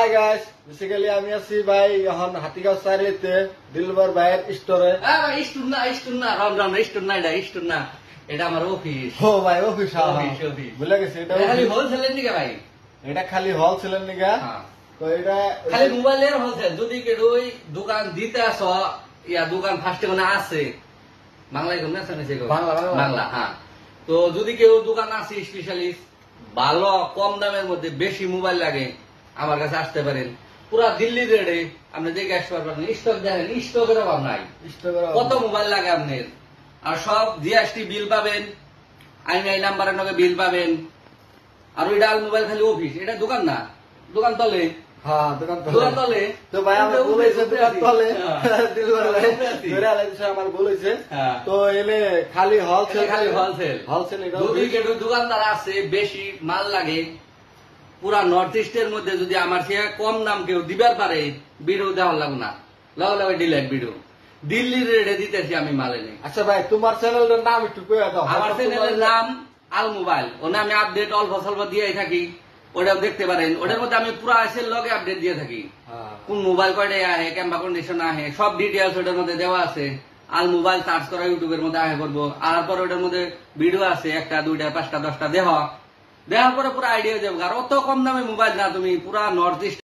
Hi guys, basically আমি আছি ভাই এখন হাতিগাঁও সাইলেতে দিলবার ভাইয়ের স্টোরে। ভাই স্টোর না রমজান স্টোর না, এটা আমার অফিস। ও ভাই অফিস, অফিস। ভুলে গেছি এটা খালি হোলসেলের নিকে ভাই, এটা খালি হোলসেলের নিগা। তো এটা খালি মোবাইলের হোলসেল। যদি কেউ দোকান দিতে আস ইয়া দোকান ফার্স্টে মানে আছে বাংলায় কোন আছে বাংলা, হ্যাঁ। তো যদি কেউ দোকান আছে স্পেশালিস্ট ভালো কম দামের মধ্যে বেশি মোবাইল লাগে আমার কাছে আসতে পারেন। পুরা দিল্লি রেডে আপনি দেখে আসতে পারবেন। স্টক দেখেন, স্টকের অভাব নাই। কত মোবাইল লাগে আপনার, আর সব জিএসটি বিল পাবেন, আইন নাম্বারের নগে বিল পাবেন। আর ওইটা মোবাইল খালি অফিস, এটা দোকান না, দোকান তলে। হ্যাঁ দোকান তলে। তো ভাই আমার বলেছে দোকান তলে দিলবার ভাই ধরে আলাইছে আমার বলেছে। তো এলে খালি হোলসেল, খালি হোলসেল। হোলসেল এটা যদি কেউ দোকানদার আছে বেশি মাল লাগে পুরা নর্থ ইস্টের মধ্যে যদি আমার সে কম দাম কেউ দিবার পারে ভিডিও দেওয়ার লাগবে না, লাগে ডিলাইট ভিডিও দিল্লির রেটে দিতেছি আমি মালে নেই। আচ্ছা ভাই তোমার চ্যানেলের নাম একটু কইয়া দাও। আমার চ্যানেলের নাম আল মোবাইল, ওনা আমি আপডেট অল্প স্বল্প দিয়ে থাকি, ওটাও দেখতে পারেন। ওটার মধ্যে আমি পুরো আসের লগে আপডেট দিয়ে থাকি, কোন মোবাইল কয়টা আহে, ক্যামেরা কন্ডিশন আহে, সব ডিটেলস ওটার মধ্যে দেওয়া আছে। আল মোবাইল সার্চ করা ইউটিউবের মধ্যে আহে করবো, আর পরে ওটার মধ্যে ভিডিও আছে 1টা 2টা 5টা 10টা দেওয়ার পরে পুরো আইডিয়া যাবে। আর অত কম দামে মোবাইল না, তুমি পুরা নর্থ ইস্ট